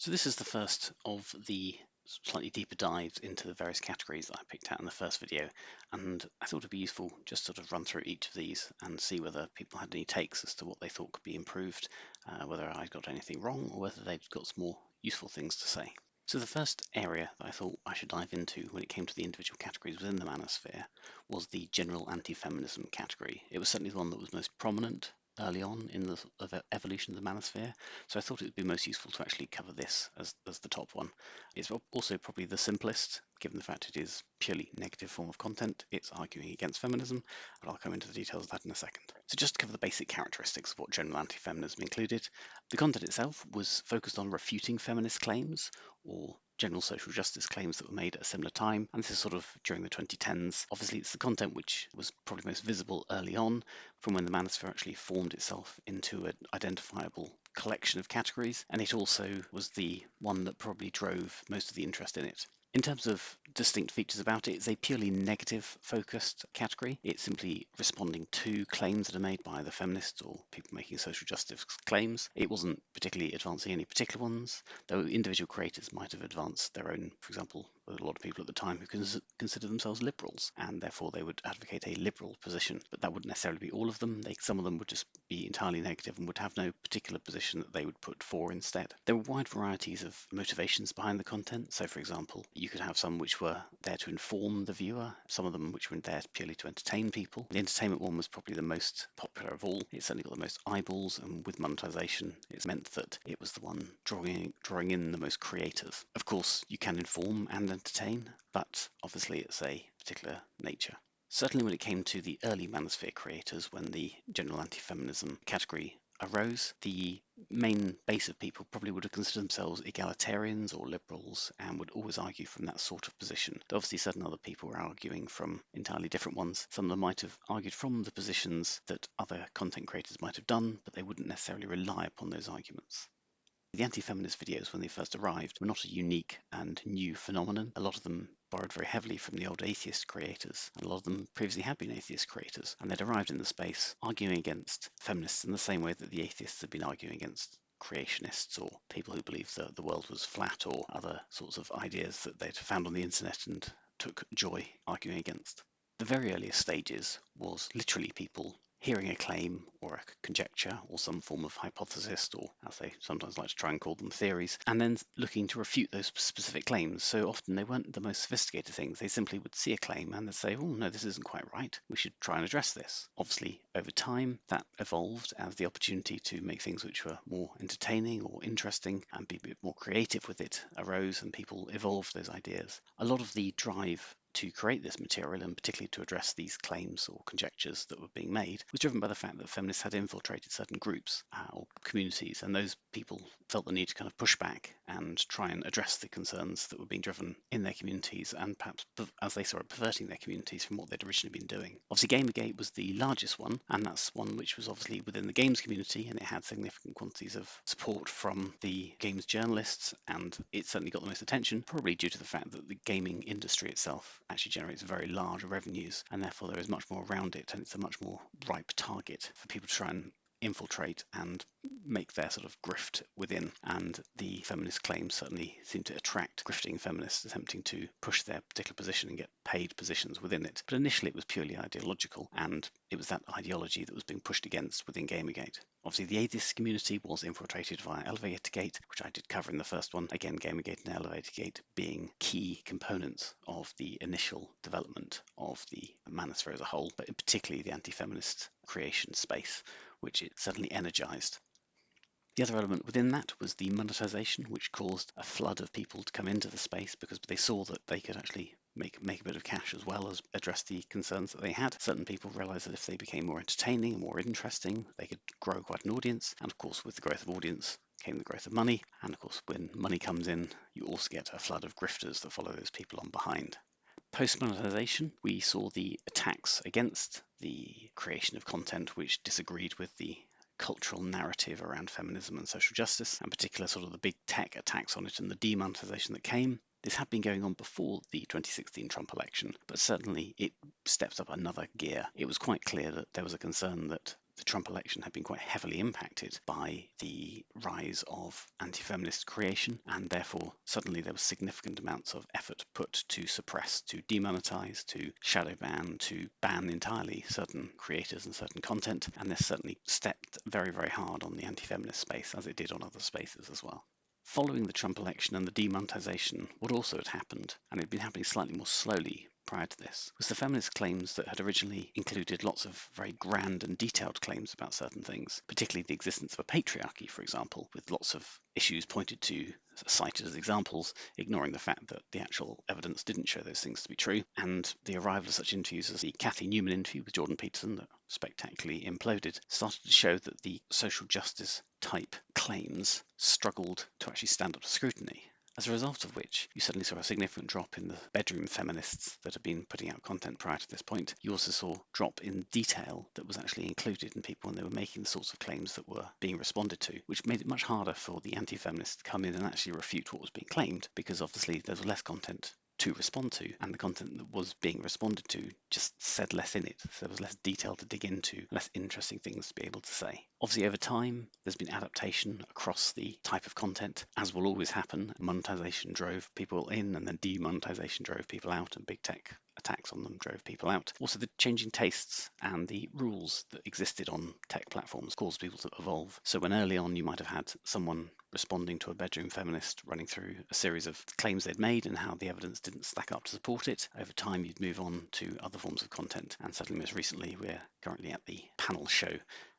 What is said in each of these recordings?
So this is the first of the slightly deeper dives into the various categories that I picked out in the first video, and I thought it'd be useful just sort of run through each of these and see whether people had any takes as to what they thought could be improved, whether I got anything wrong or whether they've got some more useful things to say. So the first area that I thought I should dive into when it came to the individual categories within the Manosphere was the general anti-feminism category. It was certainly the one that was most prominent early on in the evolution of the Manosphere, so I thought it would be most useful to actually cover this as the top one. It's also probably the simplest, given the fact it is purely negative form of content. It's arguing against feminism, and I'll come into the details of that in a second. So just to cover the basic characteristics of what general anti-feminism included, the content itself was focused on refuting feminist claims or general social justice claims that were made at a similar time, and this is sort of during the 2010s. Obviously, it's the content which was probably most visible early on, from when the Manosphere actually formed itself into an identifiable collection of categories, and it also was the one that probably drove most of the interest in it. In terms of distinct features about it, it's a purely negative-focused category. It's simply responding to claims that are made by the feminists or people making social justice claims. It wasn't particularly advancing any particular ones, though individual creators might have advanced their own. For example, there were a lot of people at the time who consider themselves liberals, and therefore they would advocate a liberal position, but that wouldn't necessarily be all of them. Some of them would just be entirely negative and would have no particular position that they would put for instead. There were wide varieties of motivations behind the content. So, for example, you could have some which were there to inform the viewer, some of them which were there purely to entertain people. The entertainment one was probably the most popular of all. It certainly got the most eyeballs, and with monetization, it's meant that it was the one drawing in the most creators. Of course, you can inform and entertain, but obviously it's a particular nature. Certainly when it came to the early Manosphere creators, when the general anti-feminism category arose, the main base of people probably would have considered themselves egalitarians or liberals and would always argue from that sort of position. But obviously certain other people were arguing from entirely different ones. Some of them might have argued from the positions that other content creators might have done, but they wouldn't necessarily rely upon those arguments. The anti-feminist videos, when they first arrived, were not a unique and new phenomenon. A lot of them borrowed very heavily from the old atheist creators, and a lot of them previously had been atheist creators, and they'd arrived in the space arguing against feminists in the same way that the atheists had been arguing against creationists or people who believed that the world was flat or other sorts of ideas that they'd found on the internet and took joy arguing against. The very earliest stages was literally people hearing a claim or a conjecture or some form of hypothesis, or as they sometimes like to try and call them, theories, and then looking to refute those specific claims. So often they weren't the most sophisticated things. They simply would see a claim and they'd say, oh no, this isn't quite right. We should try and address this. Obviously, over time, that evolved as the opportunity to make things which were more entertaining or interesting and be a bit more creative with it arose, and people evolved those ideas. A lot of the drive to create this material, and particularly to address these claims or conjectures that were being made, was driven by the fact that feminists had infiltrated certain groups or communities, and those people felt the need to kind of push back and try and address the concerns that were being driven in their communities, and perhaps, as they saw it, perverting their communities from what they'd originally been doing. Obviously, Gamergate was the largest one, and that's one which was obviously within the games community, and it had significant quantities of support from the games journalists, and it certainly got the most attention, probably due to the fact that the gaming industry itself actually generates very large revenues, and therefore there is much more around it, and it's a much more ripe target for people to try and infiltrate and make their sort of grift within. And the feminist claims certainly seem to attract grifting feminists attempting to push their particular position and get paid positions within it. But initially it was purely ideological, and it was that ideology that was being pushed against within Gamergate. Obviously the atheist community was infiltrated via Elevatorgate, which I did cover in the first one. Again, Gamergate and Elevatorgate being key components of the initial development of the Manosphere as a whole, but particularly the anti-feminist creation space, which it certainly energized. The other element within that was the monetization, which caused a flood of people to come into the space because they saw that they could actually make a bit of cash as well as address the concerns that they had. Certain people realized that if they became more entertaining and more interesting, they could grow quite an audience. And of course, with the growth of audience came the growth of money. And of course, when money comes in, you also get a flood of grifters that follow those people on behind. Post-monetization, we saw the attacks against the creation of content which disagreed with the cultural narrative around feminism and social justice, and particular sort of the big tech attacks on it and the demonetization that came. This had been going on before the 2016 Trump election, but certainly it stepped up another gear. It was quite clear that there was a concern that the Trump election had been quite heavily impacted by the rise of anti-feminist creation, and therefore suddenly there was significant amounts of effort put to suppress, to demonetize, to shadow ban, to ban entirely certain creators and certain content, and this certainly stepped very, very hard on the anti-feminist space, as it did on other spaces as well. Following the Trump election and the demonetization, what also had happened, and it had been happening slightly more slowly prior to this, was the feminist claims that had originally included lots of very grand and detailed claims about certain things, particularly the existence of a patriarchy, for example, with lots of issues pointed to, cited as examples, ignoring the fact that the actual evidence didn't show those things to be true, and the arrival of such interviews as the Cathy Newman interview with Jordan Peterson that spectacularly imploded started to show that the social justice type claims struggled to actually stand up to scrutiny. As a result of which, you suddenly saw a significant drop in the bedroom feminists that had been putting out content prior to this point. You also saw a drop in detail that was actually included in people when they were making the sorts of claims that were being responded to, which made it much harder for the anti-feminists to come in and actually refute what was being claimed, because obviously there was less content to respond to, and the content that was being responded to just said less in it, so there was less detail to dig into, less interesting things to be able to say. Obviously over time there's been adaptation across the type of content, as will always happen. Monetization drove people in, and then demonetization drove people out, and big tech attacks on them drove people out. Also, the changing tastes and the rules that existed on tech platforms caused people to evolve. So when early on you might have had someone responding to a bedroom feminist running through a series of claims they'd made and how the evidence didn't stack up to support it, over time you'd move on to other forms of content, and certainly most recently we're currently at the panel show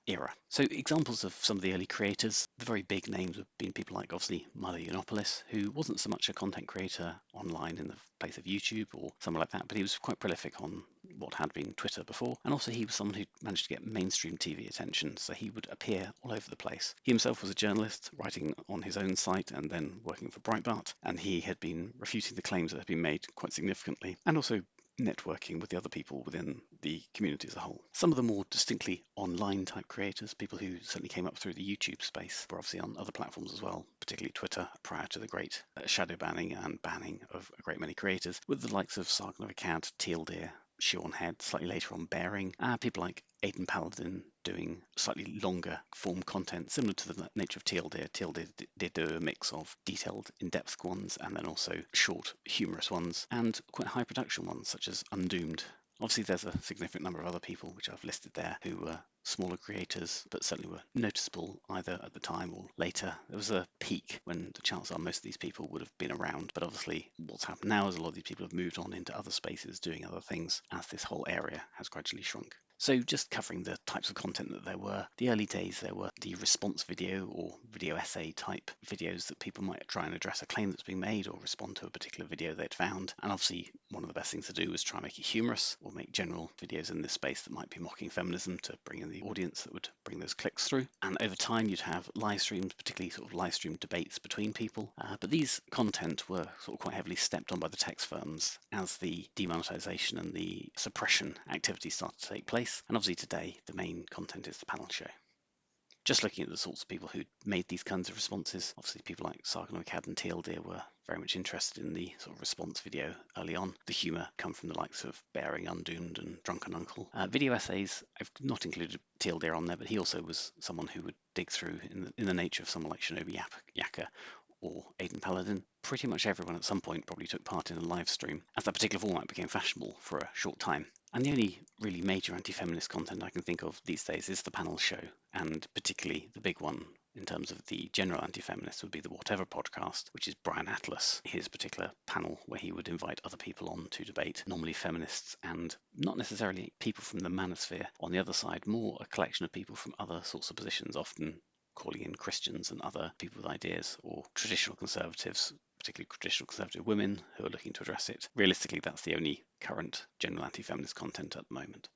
era. So examples of some of the early creators, the very big names have been people like obviously Milo Yiannopoulos, who wasn't so much a content creator online in the place of YouTube or something like that, but he was quite prolific on what had been Twitter before, and also he was someone who managed to get mainstream TV attention, so he would appear all over the place. He himself was a journalist, writing on his own site and then working for Breitbart, and he had been refuting the claims that had been made quite significantly, and also networking with the other people within the community as a whole. Some of the more distinctly online type creators, people who certainly came up through the YouTube space, were obviously on other platforms as well, particularly Twitter, prior to the great shadow banning and banning of a great many creators, with the likes of Sargon of Akkad, Teal Deer, Sean Head, slightly later on Bearing, people like Aidan Paladin doing slightly longer form content, similar to the nature of Teal Deer. Teal Deer did do a mix of detailed, in-depth ones and then also short, humorous ones, and quite high production ones, such as Undoomed. Obviously, there's a significant number of other people, which I've listed there, who were smaller creators, but certainly were noticeable either at the time or later. There was a peak when the chances are most of these people would have been around, but obviously what's happened now is a lot of these people have moved on into other spaces doing other things as this whole area has gradually shrunk. So just covering the types of content that there were. The early days there were the response video or video essay type videos that people might try and address a claim that's being made or respond to a particular video they'd found. And obviously one of the best things to do was try and make it humorous or make general videos in this space that might be mocking feminism to bring in the audience that would bring those clicks through. And over time you'd have live streams, particularly sort of live stream debates between people. But these content were sort of quite heavily stepped on by the tech firms as the demonetization and the suppression activities started to take place. And obviously today the main content is the panel show. Just looking at the sorts of people who made these kinds of responses, obviously people like Sargon of Akkad and Teal Deer were very much interested in the sort of response video early on. The humour come from the likes of Bearing, Undoomed and Drunken Uncle. Video essays, I've not included Teal Deer on there, but he also was someone who would dig through in the nature of someone like Shinobi Yaka or Aidan Paladin. Pretty much everyone at some point probably took part in a live stream, as that particular format became fashionable for a short time. And the only really major anti-feminist content I can think of these days is the panel show, and particularly the big one in terms of the general anti-feminist would be the Whatever podcast, which is Brian Atlas, his particular panel where he would invite other people on to debate, normally feminists and not necessarily people from the Manosphere on the other side, more a collection of people from other sorts of positions, often calling in Christians and other people with ideas, or traditional conservatives, particularly traditional conservative women who are looking to address it. Realistically, that's the only current general anti-feminist content at the moment.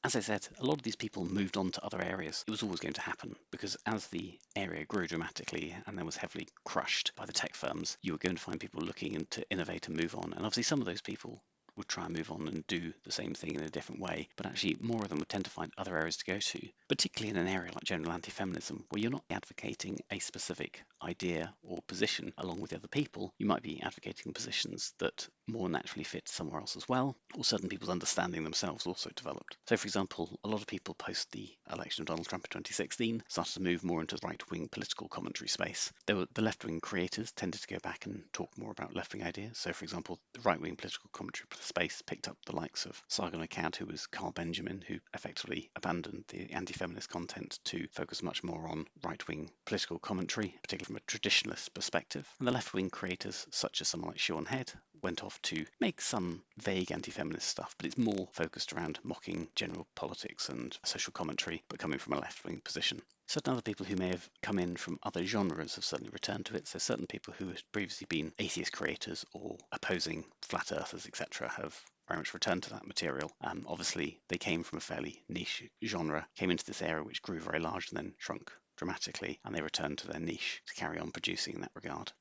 As I said, a lot of these people moved on to other areas. It was always going to happen because as the area grew dramatically and then was heavily crushed by the tech firms, you were going to find people looking to innovate and move on. And obviously some of those people would try and move on and do the same thing in a different way, but actually more of them would tend to find other areas to go to, particularly in an area like general anti-feminism, where you're not advocating a specific idea or position along with other people. You might be advocating positions that more naturally fit somewhere else as well, or certain people's understanding themselves also developed. So, for example, a lot of people post the election of Donald Trump in 2016 started to move more into the right-wing political commentary space. The left-wing creators tended to go back and talk more about left-wing ideas. So, for example, the right-wing political commentary space picked up the likes of Sargon of Akkad, who was Carl Benjamin, who effectively abandoned the anti-feminist content to focus much more on right-wing political commentary, particularly from a traditionalist perspective. And the left-wing creators, such as someone like Sean Head, went off to make some vague anti-feminist stuff, but it's more focused around mocking general politics and social commentary, but coming from a left-wing position. Certain other people who may have come in from other genres have certainly returned to it. So certain people who had previously been atheist creators or opposing flat earthers, etc., have very much returned to that material. Obviously, they came from a fairly niche genre, came into this area which grew very large and then shrunk dramatically, and they returned to their niche to carry on producing in that regard.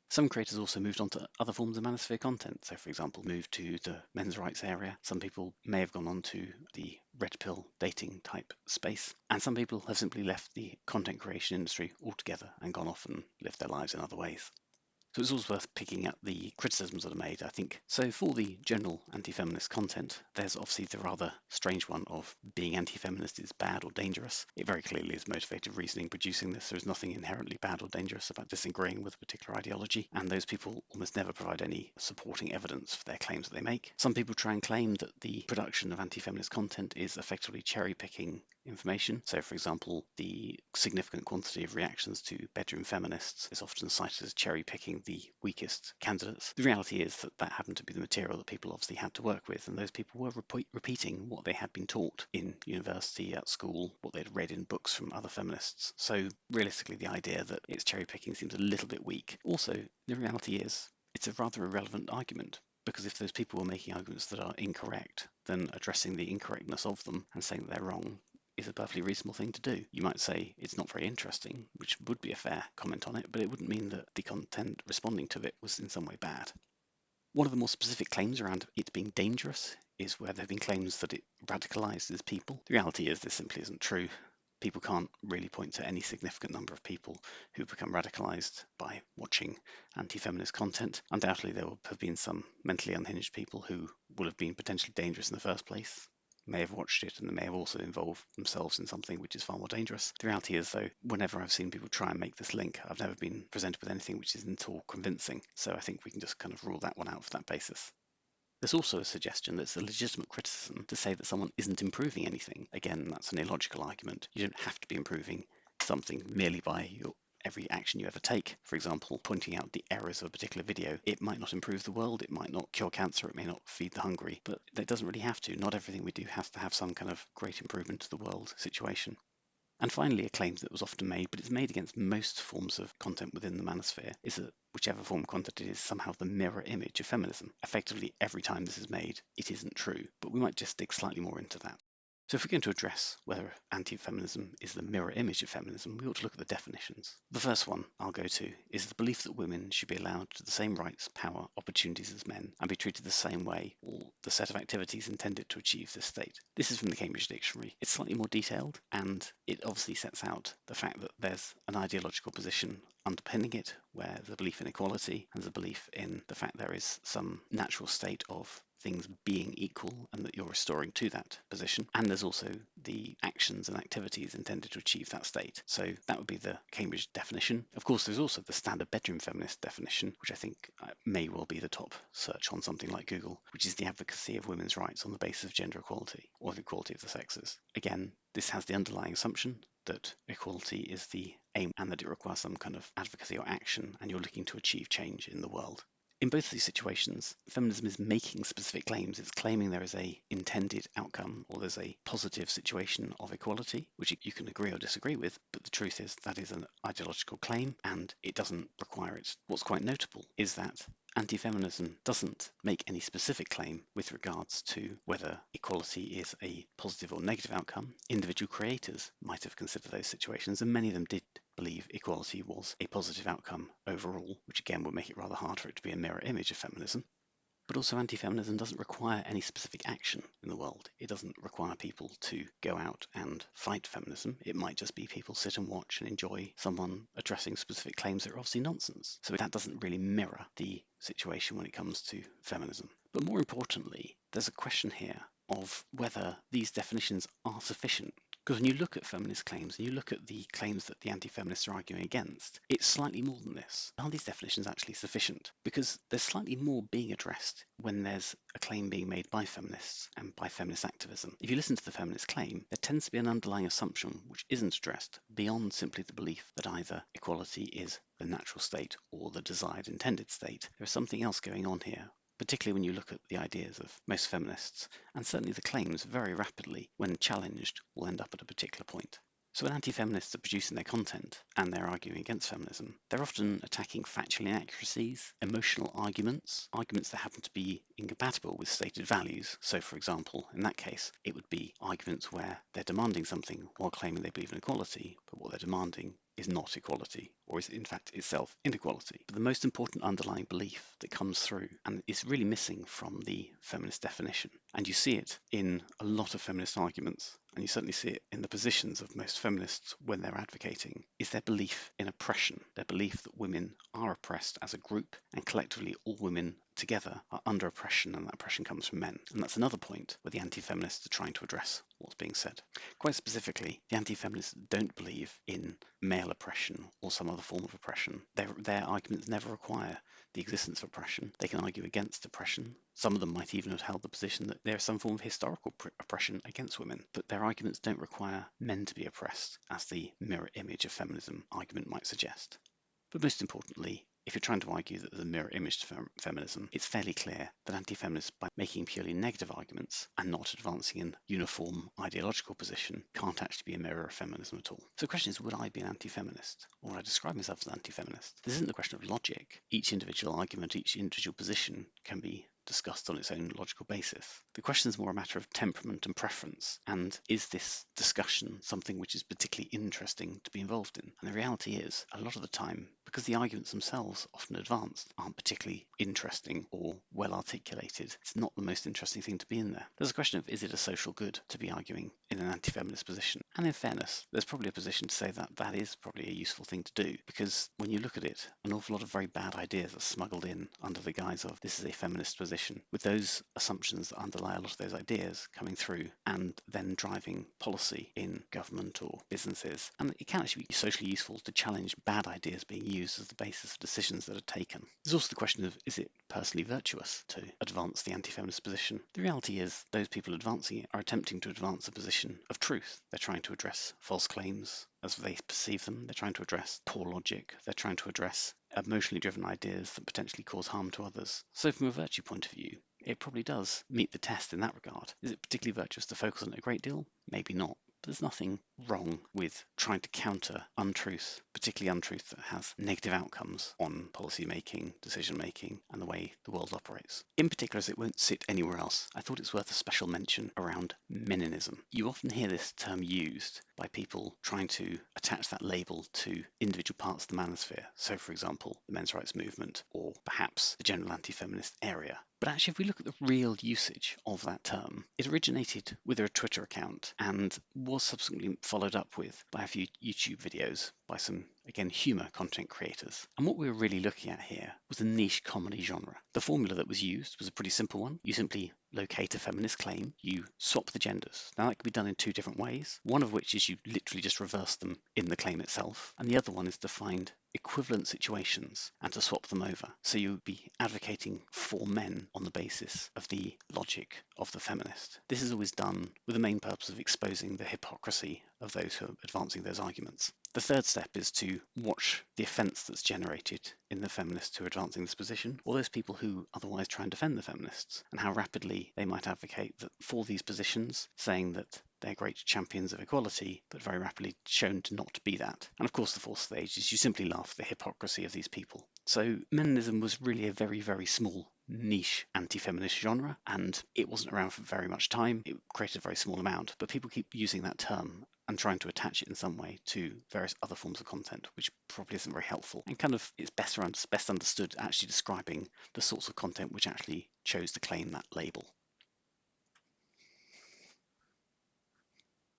Some creators also moved on to other forms of Manosphere content. So, for example, moved to the men's rights area. Some people may have gone on to the red pill dating type space. And some people have simply left the content creation industry altogether and gone off and lived their lives in other ways. So it's also worth picking up the criticisms that are made, I think. So for the general anti-feminist content, there's obviously the rather strange one of being anti-feminist is bad or dangerous. It very clearly is motivated reasoning producing this. There is nothing inherently bad or dangerous about disagreeing with a particular ideology, and those people almost never provide any supporting evidence for their claims that they make. Some people try and claim that the production of anti-feminist content is effectively cherry-picking information. So, for example, the significant quantity of reactions to bedroom feminists is often cited as cherry-picking the weakest candidates. The reality is that that happened to be the material that people obviously had to work with, and those people were repeating what they had been taught in university, at school, what they'd read in books from other feminists. So realistically, the idea that it's cherry-picking seems a little bit weak. Also, the reality is it's a rather irrelevant argument, because if those people were making arguments that are incorrect, then addressing the incorrectness of them and saying that they're wrong is a perfectly reasonable thing to do. You might say it's not very interesting, which would be a fair comment on it, but it wouldn't mean that the content responding to it was in some way bad. One of the more specific claims around it being dangerous is where there have been claims that it radicalizes people. The reality is this simply isn't true. People can't really point to any significant number of people who become radicalized by watching anti-feminist content. Undoubtedly, there will have been some mentally unhinged people who will have been potentially dangerous in the first place, may have watched it, and they may have also involved themselves in something which is far more dangerous. The reality is, though, whenever I've seen people try and make this link, I've never been presented with anything which isn't at all convincing. So I think we can just kind of rule that one out for that basis. There's also a suggestion that it's a legitimate criticism to say that someone isn't improving anything. Again, that's an illogical argument. You don't have to be improving something merely by every action you ever take. For example, pointing out the errors of a particular video. It might not improve the world, it might not cure cancer, it may not feed the hungry, but it doesn't really have to. Not everything we do has to have some kind of great improvement to the world situation. And finally, a claim that was often made, but it's made against most forms of content within the manosphere, is that whichever form of content it is somehow the mirror image of feminism. Effectively, every time this is made, it isn't true, but we might just dig slightly more into that. So if we're going to address whether anti-feminism is the mirror image of feminism, we ought to look at the definitions. The first one I'll go to is the belief that women should be allowed to the same rights, power, opportunities as men, and be treated the same way, or the set of activities intended to achieve this state. This is from the Cambridge Dictionary. It's slightly more detailed, and it obviously sets out the fact that there's an ideological position underpinning it, where the belief in equality and the belief in the fact there is some natural state of things being equal and that you're restoring to that position. And there's also the actions and activities intended to achieve that state. So that would be the Cambridge definition. Of course, there's also the standard bedroom feminist definition, which I think may well be the top search on something like Google, which is the advocacy of women's rights on the basis of gender equality or the equality of the sexes. Again, this has the underlying assumption that equality is the aim and that it requires some kind of advocacy or action, and you're looking to achieve change in the world. In both of these situations, feminism is making specific claims. It's claiming there is a intended outcome or there's a positive situation of equality, which you can agree or disagree with, but the truth is that is an ideological claim and it doesn't require it. What's quite notable is that anti-feminism doesn't make any specific claim with regards to whether equality is a positive or negative outcome. Individual creators might have considered those situations, and many of them did believe equality was a positive outcome overall, which again would make it rather hard for it to be a mirror image of feminism. But also anti-feminism doesn't require any specific action in the world. It doesn't require people to go out and fight feminism. It might just be people sit and watch and enjoy someone addressing specific claims that are obviously nonsense. So that doesn't really mirror the situation when it comes to feminism. But more importantly, there's a question here of whether these definitions are sufficient. Because when you look at feminist claims and you look at the claims that the anti-feminists are arguing against, it's slightly more than this. Are these definitions actually sufficient? Because there's slightly more being addressed when there's a claim being made by feminists and by feminist activism. If you listen to the feminist claim, there tends to be an underlying assumption which isn't addressed beyond simply the belief that either equality is the natural state or the desired intended state. There is something else going on here, particularly when you look at the ideas of most feminists, and certainly the claims very rapidly, when challenged, will end up at a particular point. So when anti-feminists are producing their content and they're arguing against feminism, they're often attacking factual inaccuracies, emotional arguments that happen to be incompatible with stated values. So for example, in that case, it would be arguments where they're demanding something while claiming they believe in equality, but what they're demanding is not equality, or is in fact itself inequality. But the most important underlying belief that comes through and is really missing from the feminist definition, and you see it in a lot of feminist arguments, and you certainly see it in the positions of most feminists when they're advocating, is their belief in oppression, their belief that women are oppressed as a group, and collectively all women together are under oppression, and that oppression comes from men. And that's another point where the anti-feminists are trying to address what's being said. Quite specifically, the anti-feminists don't believe in male oppression or some other form of oppression. Their arguments never require the existence of oppression. They can argue against oppression. Some of them might even have held the position that there is some form of historical oppression against women, but their arguments don't require men to be oppressed, as the mirror image of feminism argument might suggest. But most importantly, if you're trying to argue that there's a mirror image to feminism, it's fairly clear that anti-feminists, by making purely negative arguments and not advancing in uniform ideological position, can't actually be a mirror of feminism at all. So the question is, would I be an anti-feminist? Or would I describe myself as an anti-feminist? This isn't a question of logic. Each individual argument, each individual position can be discussed on its own logical basis. The question is more a matter of temperament and preference, and is this discussion something which is particularly interesting to be involved in? And the reality is, a lot of the time, because the arguments themselves, often advanced, aren't particularly interesting or well articulated, it's not the most interesting thing to be in there. There's a question of, is it a social good to be arguing in an anti-feminist position? And in fairness, there's probably a position to say that that is probably a useful thing to do, because when you look at it, an awful lot of very bad ideas are smuggled in under the guise of this is a feminist position, with those assumptions that underlie a lot of those ideas coming through and then driving policy in government or businesses. And it can actually be socially useful to challenge bad ideas being used as the basis of decisions that are taken. There's also the question of, is it personally virtuous to advance the anti-feminist position? The reality is, those people advancing it are attempting to advance a position of truth. They're trying to address false claims as they perceive them. They're trying to address poor logic. They're trying to address emotionally driven ideas that potentially cause harm to others. So from a virtue point of view, it probably does meet the test in that regard. Is it particularly virtuous to focus on it a great deal? Maybe not. But there's nothing wrong with trying to counter untruth, particularly untruth that has negative outcomes on policy making, decision making, and the way the world operates. In particular, as it won't sit anywhere else, I thought it's worth a special mention around meninism. You often hear this term used by people trying to attach that label to individual parts of the manosphere. So, for example, the men's rights movement, or perhaps the general anti-feminist area. But actually, if we look at the real usage of that term, it originated with a Twitter account and was subsequently followed up with by a few YouTube videos by some, again, humour content creators. And what we were really looking at here was a niche comedy genre. The formula that was used was a pretty simple one. You simply locate a feminist claim, you swap the genders. Now that can be done in two different ways, one of which is you literally just reverse them in the claim itself, and the other one is to find equivalent situations and to swap them over. So you would be advocating for men on the basis of the logic of the feminist. This is always done with the main purpose of exposing the hypocrisy of those who are advancing those arguments. The third step is to watch the offence that's generated in the feminists who are advancing this position, or those people who otherwise try and defend the feminists, and how rapidly they might advocate that for these positions, saying that they're great champions of equality, but very rapidly shown to not be that. And of course, the fourth stage is you simply laugh at the hypocrisy of these people. So meninism was really a very, very small niche anti-feminist genre, and it wasn't around for very much time. It created a very small amount, but people keep using that term and trying to attach it in some way to various other forms of content, which probably isn't very helpful. And kind of it's best understood actually describing the sorts of content which actually chose to claim that label.